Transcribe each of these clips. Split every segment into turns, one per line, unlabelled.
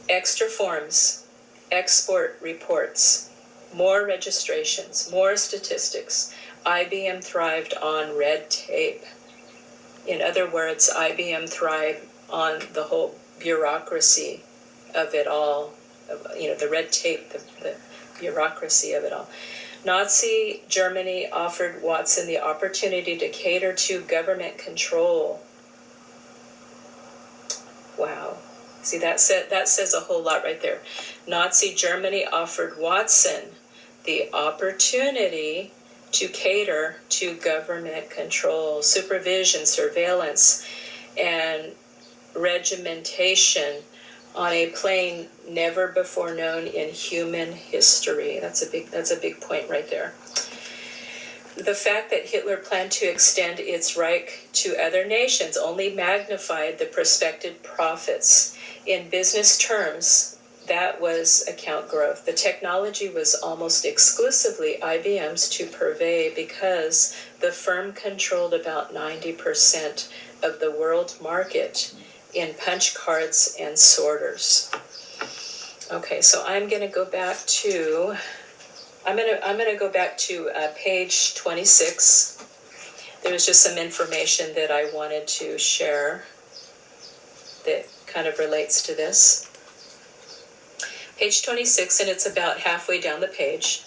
extra forms, export reports, more registrations, more statistics. IBM thrived on red tape. In other words, IBM thrived on the whole bureaucracy of it all, the red tape, the bureaucracy of it all. Nazi Germany offered Watson the opportunity to cater to government control. Wow. See, that says a whole lot right there. Nazi Germany offered Watson the opportunity to cater to government control, supervision, surveillance, and regimentation on a plane never before known in human history. That's a big point right there. The fact that Hitler planned to extend its Reich to other nations only magnified the prospective profits. In business terms, that was account growth. The technology was almost exclusively IBM's to purvey because the firm controlled about 90% of the world market in punch cards and sorters. Okay, so I'm going to go back to page 26. There's just some information that I wanted to share that kind of relates to this. Page 26, and it's about halfway down the page.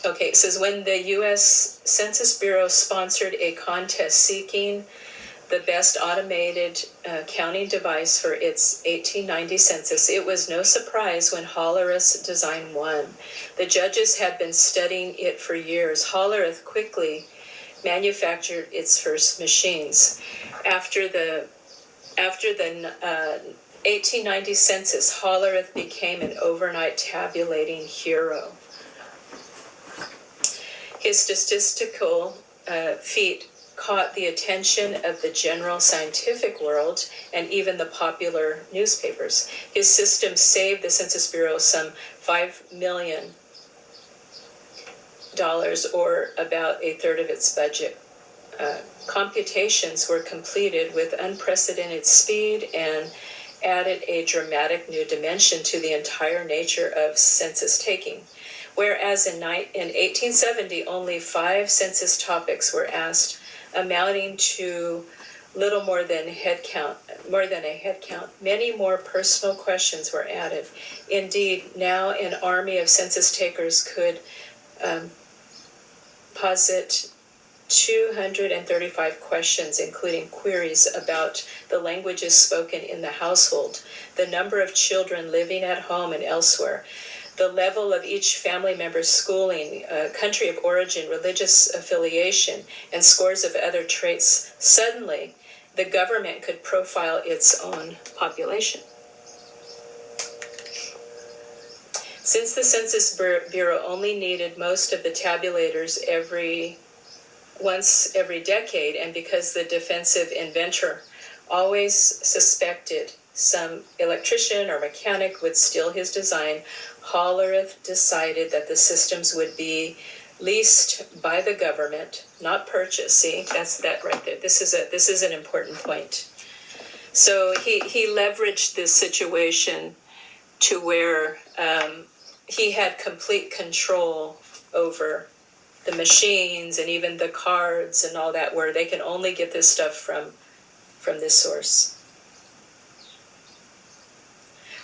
Okay, it says, when the U.S. Census Bureau sponsored a contest seeking the best automated counting device for its 1890 census, it was no surprise when Hollerith's design won. The judges had been studying it for years. Hollerith quickly manufactured its first machines. After the 1890 census, Hollerith became an overnight tabulating hero. His statistical feat caught the attention of the general scientific world and even the popular newspapers. His system saved the Census Bureau some $5 million, or about a third of its budget. Computations were completed with unprecedented speed and added a dramatic new dimension to the entire nature of census taking. Whereas in 1870, only 5 census topics were asked, amounting to little more than a head count. Many more personal questions were added. Indeed, now an army of census takers could posit 235 questions, including queries about the languages spoken in the household, the number of children living at home and elsewhere, the level of each family member's schooling, country of origin, religious affiliation, and scores of other traits. Suddenly, the government could profile its own population. Since the Census Bureau only needed most of the tabulators once every decade, and because the defensive inventor always suspected some electrician or mechanic would steal his design, Hollerith decided that the systems would be leased by the government, not purchased. See, that's that right there. This is an important point. So he leveraged this situation to where he had complete control over the machines and even the cards and all that, where they can only get this stuff from this source.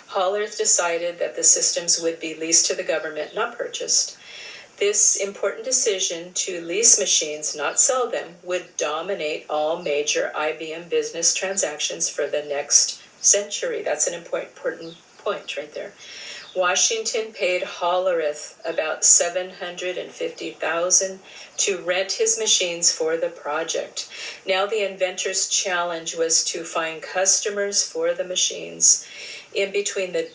Hollerith decided that the systems would be leased to the government, not purchased. This important decision to lease machines, not sell them, would dominate all major IBM business transactions for the next century. That's an important point right there. Washington paid Hollerith about $750,000 to rent his machines for the project. Now the inventor's challenge was to find customers for the machines in between the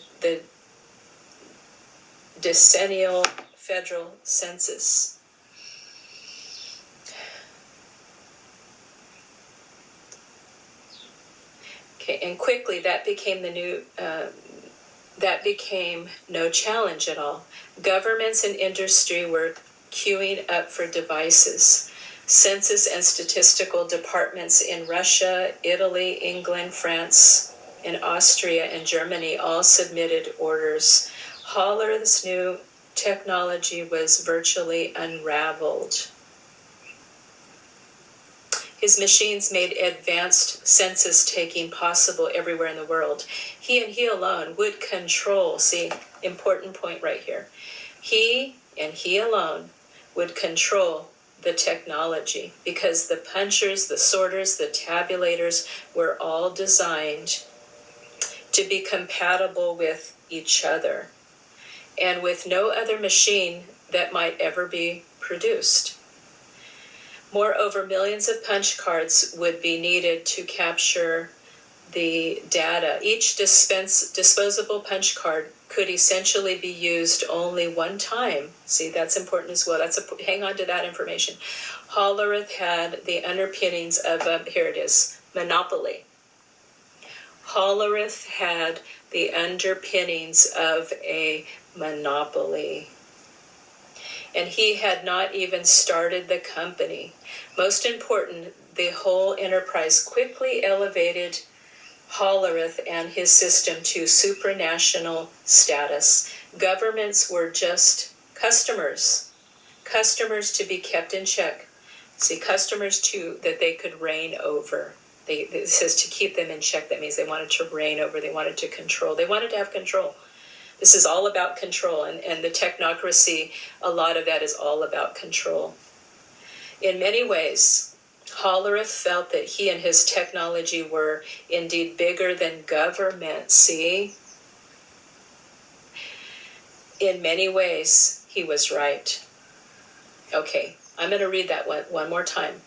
decennial federal census. Okay, and quickly that became no challenge at all. Governments and industry were queuing up for devices. Census and statistical departments in Russia, Italy, England, France, and Austria and Germany all submitted orders. Hollerith's new technology was virtually unraveled. His machines made advanced census taking possible everywhere in the world. He and he alone would control, see, important point right here. He and he alone would control the technology because the punchers, the sorters, the tabulators were all designed to be compatible with each other and with no other machine that might ever be produced. Moreover, millions of punch cards would be needed to capture the data. Each disposable punch card could essentially be used only one time. See, that's important as well. Hang on to that information. Hollerith had the underpinnings of here it is, monopoly. Hollerith had the underpinnings of a monopoly. And he had not even started the company. Most important, the whole enterprise quickly elevated Hollerith and his system to supranational status. Governments were just customers to be kept in check. See, customers too that they could reign over. It says to keep them in check. That means they wanted to reign over, they wanted to control, they wanted to have control. This is all about control, and the technocracy, a lot of that is all about control. In many ways, Hollerith felt that he and his technology were indeed bigger than government, see? In many ways, he was right. Okay, I'm going to read that one more time.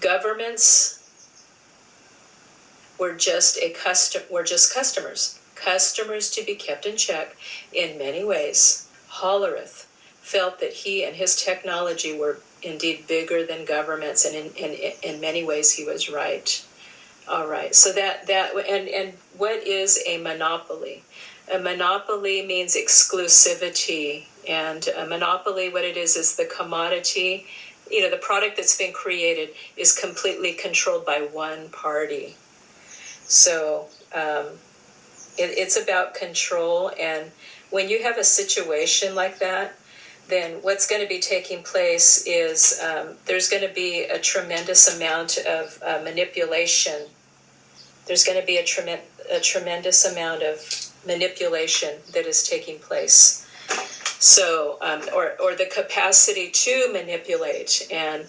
Governments were just customers. Customers to be kept in check. In many ways, Hollerith felt that he and his technology were indeed bigger than governments, and in many ways he was right. All right, so and what is a monopoly? A monopoly means exclusivity, and a monopoly, what it is the commodity, the product that's been created is completely controlled by one party. So it's about control, and when you have a situation like that, then what's going to be taking place is there's going to be a tremendous amount of manipulation. There's going to be a tremendous amount of manipulation that is taking place. So, or the capacity to manipulate, and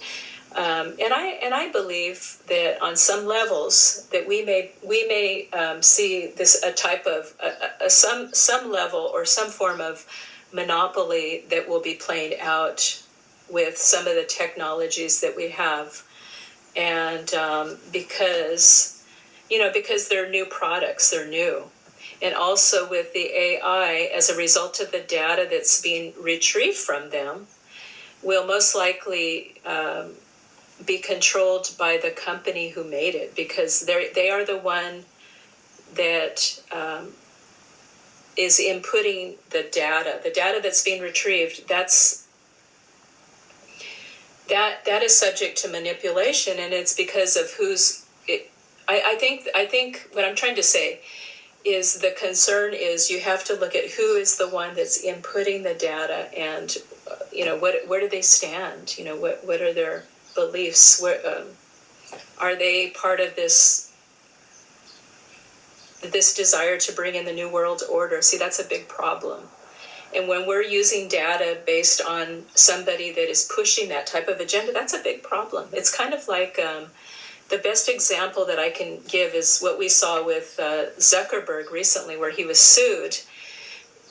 I believe that on some levels that we may see this a type of some level or some form of monopoly that will be playing out with some of the technologies that we have, and because they're new products, they're new. And also with the AI, as a result of the data that's being retrieved from them, will most likely be controlled by the company who made it, because they are the one that is inputting the data that's being retrieved. That is subject to manipulation, and it's because of who's it. I think what I'm trying to say is the concern is you have to look at who is the one that's inputting the data, and where do they stand? What are their beliefs? Where are they part of this desire to bring in the New World Order? See, that's a big problem. And when we're using data based on somebody that is pushing that type of agenda, that's a big problem. It's kind of like the best example that I can give is what we saw with Zuckerberg recently, where he was sued.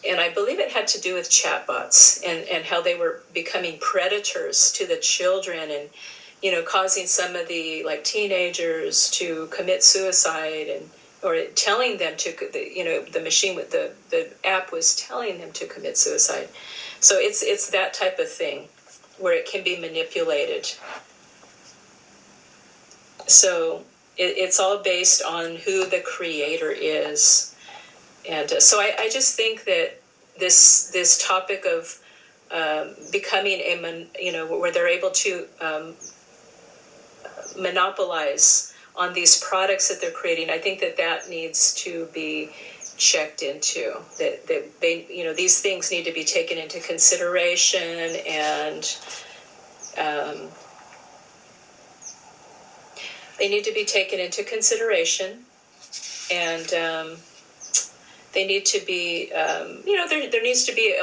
And I believe it had to do with chatbots and how they were becoming predators to the children, and causing some of the teenagers to commit suicide, and or telling them to, the machine with the app was telling them to commit suicide. So it's that type of thing where it can be manipulated. So it's all based on who the creator is. And so I just think that this topic of becoming where they're able to monopolize on these products that they're creating. I think that needs to be checked into. That they, these things need to be taken into consideration, and they need to be taken into consideration, and they need to be, there needs to be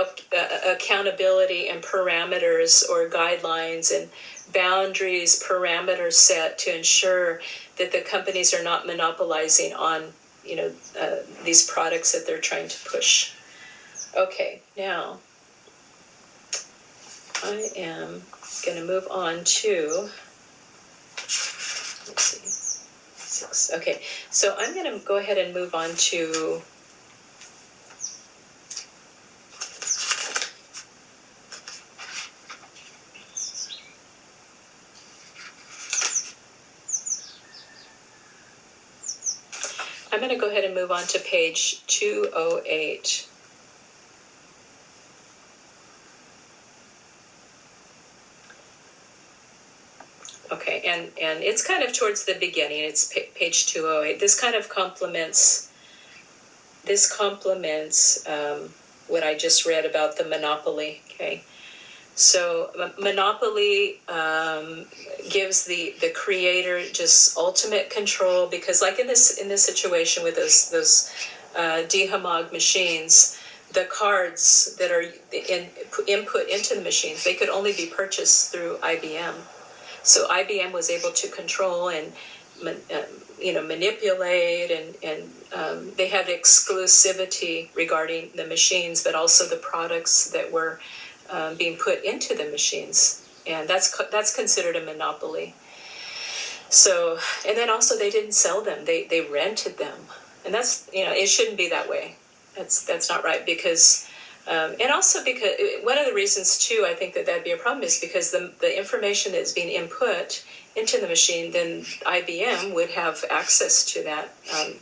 accountability and parameters or guidelines and boundaries, parameters set to ensure that the companies are not monopolizing on, these products that they're trying to push. Okay, now I am going to move on to, let's see, 6. Okay, so I'm going to go ahead and move on to page 208. Okay, and it's kind of towards the beginning. It's page 208. This kind of complements what I just read about the monopoly. Okay, so monopoly gives the creator just ultimate control, because like in this situation with those DHMOG machines, the cards that are input into the machines, they could only be purchased through IBM. So IBM was able to control and manipulate, and they had exclusivity regarding the machines, but also the products that were being put into the machines, and that's considered a monopoly. So, and then also they didn't sell them; they rented them, and that's, it shouldn't be that way. That's not right, because. And also because one of the reasons too, I think that'd be a problem, is because the information that's being input into the machine, then IBM would have access to that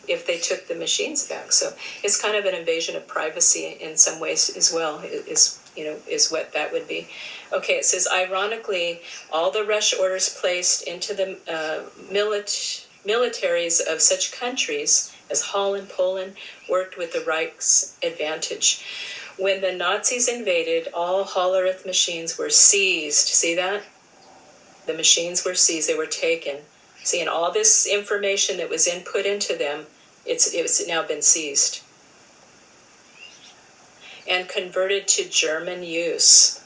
if they took the machines back. So it's kind of an invasion of privacy in some ways as well, is what that would be. Okay, it says, ironically, all the rush orders placed into the militaries of such countries as Holland, Poland, worked with the Reich's advantage. When the Nazis invaded, all Hollerith machines were seized. See that? The machines were seized. They were taken. See, and all this information that was input into them, it's now been seized and converted to German use.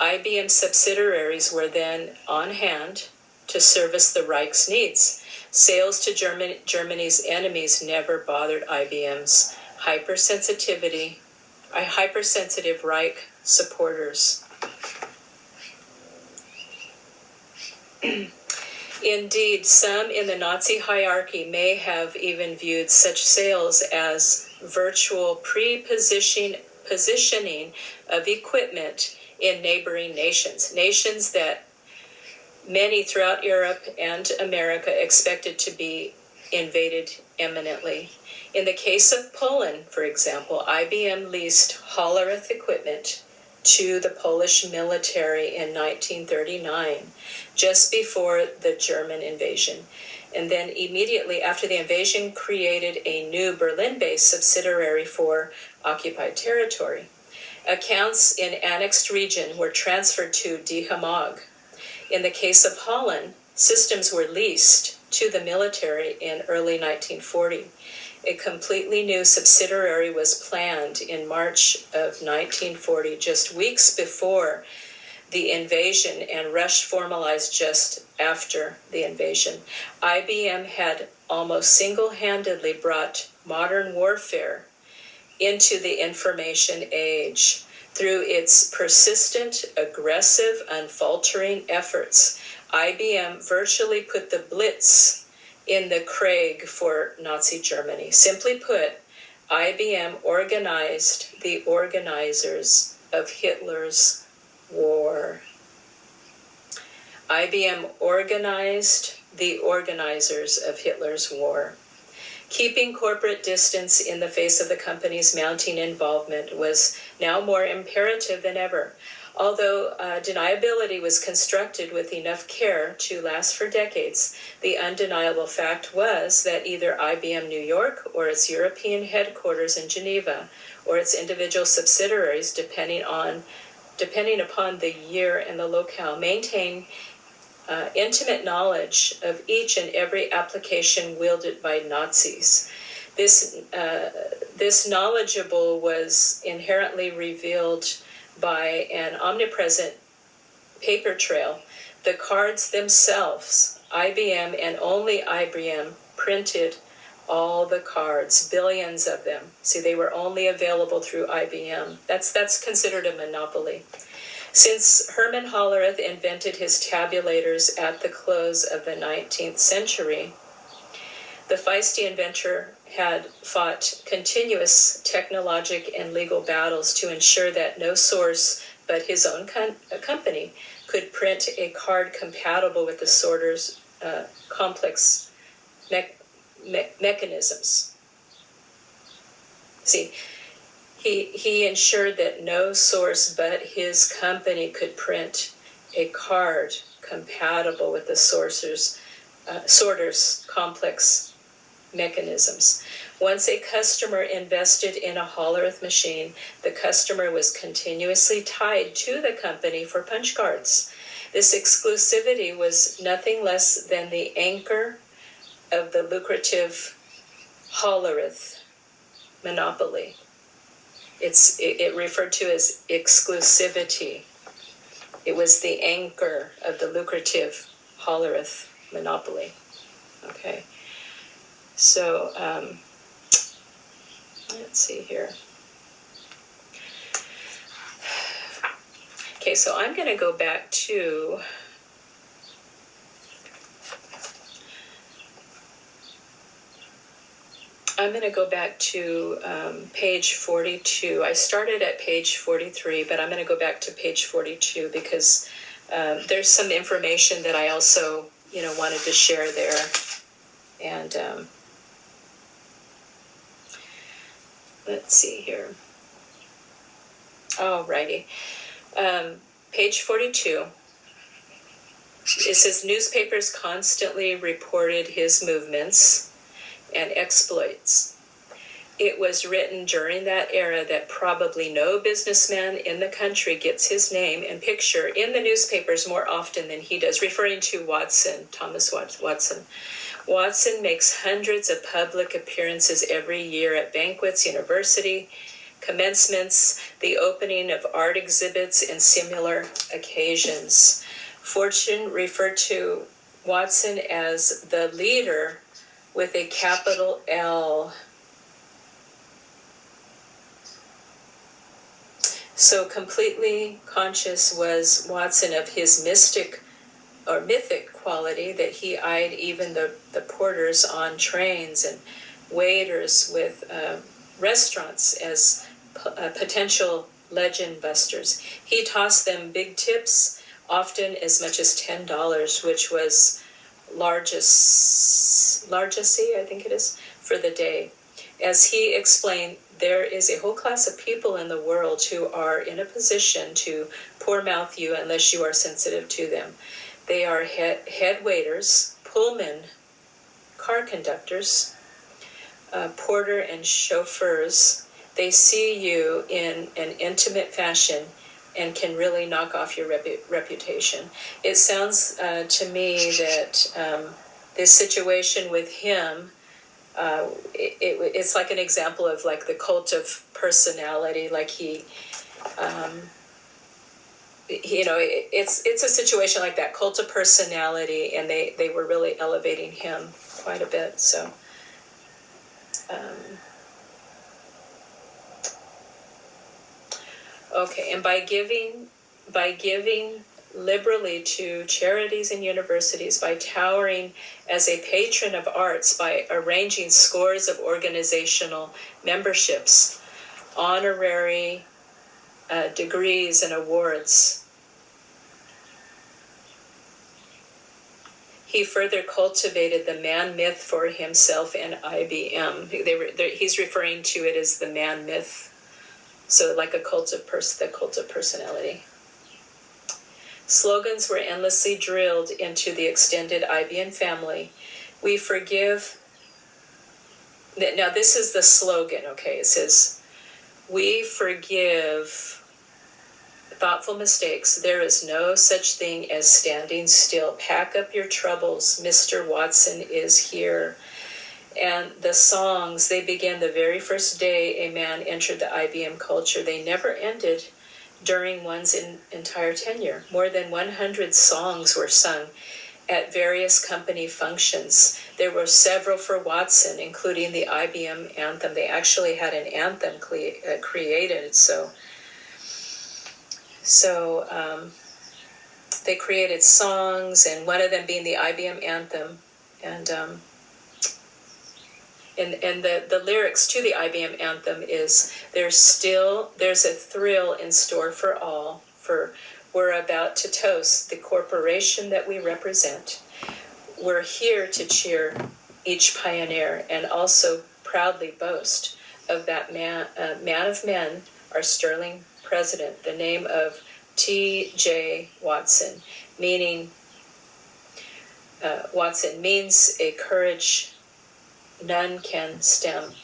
IBM subsidiaries were then on hand to service the Reich's needs. Sales to Germany's enemies never bothered IBM's hypersensitive Reich supporters. Indeed, some in the Nazi hierarchy may have even viewed such sales as virtual positioning of equipment in neighboring nations that many throughout Europe and America expected to be invaded imminently. In the case of Poland, for example, IBM leased Hollerith equipment to the Polish military in 1939, just before the German invasion. And then immediately after the invasion, created a new Berlin-based subsidiary for occupied territory. Accounts in annexed region were transferred to DHMOG. In the case of Holland, systems were leased to the military in early 1940. A completely new subsidiary was planned in March of 1940, just weeks before the invasion, and Rush formalized just after the invasion. IBM had almost single-handedly brought modern warfare into the information age through its persistent, aggressive, unfaltering efforts. IBM virtually put the Blitz in the Krieg for Nazi Germany. Simply put, IBM organized the organizers of Hitler's war. IBM organized the organizers of Hitler's war. Keeping corporate distance in the face of the company's mounting involvement was now more imperative than ever. Although deniability was constructed with enough care to last for decades, the undeniable fact was that either IBM New York or its European headquarters in Geneva or its individual subsidiaries, depending upon the year and the locale, maintain intimate knowledge of each and every application wielded by Nazis. This knowledgeable was inherently revealed by an omnipresent paper trail. The cards themselves, IBM and only IBM, printed all the cards, billions of them. See, they were only available through IBM. That's considered a monopoly. Since Hermann Hollerith invented his tabulators at the close of the 19th century, the feisty inventor had fought continuous technologic and legal battles to ensure that no source but his own company could print a card compatible with the sorter's complex mechanisms. See, he ensured that no source but his company could print a card compatible with the sorter's complex mechanisms. Once a customer invested in a Hollerith machine, the customer was continuously tied to the company for punch cards. This exclusivity was nothing less than the anchor of the lucrative Hollerith monopoly. It referred to as exclusivity. It was the anchor of the lucrative Hollerith monopoly. Okay. So, let's see here. Okay, so I'm going to go back to page 42. I started at page 43, but I'm going to go back to page 42 because there's some information that I also, wanted to share there. And let's see here. Alrighty. Page 42. It says newspapers constantly reported his movements and exploits. It was written during that era that probably no businessman in the country gets his name and picture in the newspapers more often than he does, referring to Watson, Thomas Watson. Watson makes hundreds of public appearances every year at banquets, university commencements, the opening of art exhibits, and similar occasions. Fortune referred to Watson as the leader with a capital L. So completely conscious was Watson of his mythic quality that he eyed even the porters on trains and waiters with restaurants as potential legend busters. He tossed them big tips, often as much as $10, which was largesse, I think it is, for the day. As he explained, there is a whole class of people in the world who are in a position to poor-mouth you unless you are sensitive to them. They are head waiters, pullman, car conductors, porter and chauffeurs. They see you in an intimate fashion and can really knock off your reputation. It sounds to me that this situation with him, it's like an example of like the cult of personality. Like it's a situation like that, cult of personality, and they were really elevating him quite a bit. So. Okay, and by giving liberally to charities and universities, by towering as a patron of arts, by arranging scores of organizational memberships, honorary degrees and awards, he further cultivated the man myth for himself and IBM. He's referring to it as the man myth. So like the cult of personality. Slogans were endlessly drilled into the extended IBM family. We forgive. Now, this is the slogan, okay? It says, we forgive thoughtful mistakes. There is no such thing as standing still. Pack up your troubles. Mr. Watson is here. And the songs, they began the very first day a man entered the IBM culture. They never ended during one's entire tenure. More than 100 songs were sung at various company functions. There were several for Watson, including the IBM anthem. They actually had an anthem created. So they created songs, and one of them being the IBM anthem. And the lyrics to the IBM anthem is, there's a thrill in store for all, for we're about to toast the corporation that we represent. We're here to cheer each pioneer and also proudly boast of that man of men, our sterling president, the name of T.J. Watson, meaning Watson means a courage none can stem.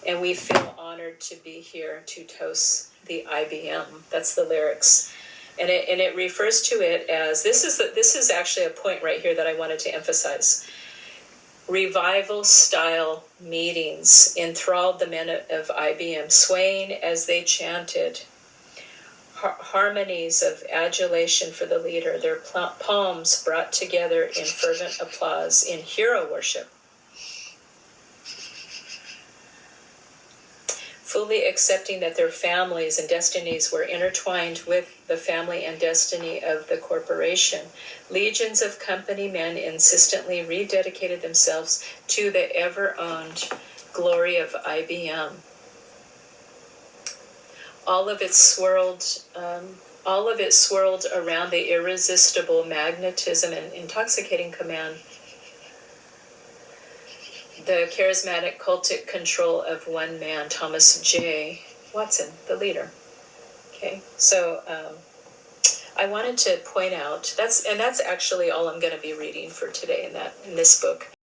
And we feel honored to be here to toast the IBM. That's the lyrics. And it refers to it as, this is actually a point right here that I wanted to emphasize. Revival style meetings enthralled the men of IBM, swaying as they chanted harmonies of adulation for the leader, their palms brought together in fervent applause, in hero worship. Fully accepting that their families and destinies were intertwined with the family and destiny of the corporation. Legions of company men insistently rededicated themselves to the ever-owned glory of IBM. All of it swirled around the irresistible magnetism and intoxicating command, the charismatic cultic control of one man, Thomas J. Watson, the leader. Okay, so I wanted to point out, that's actually all I'm going to be reading for today in this book.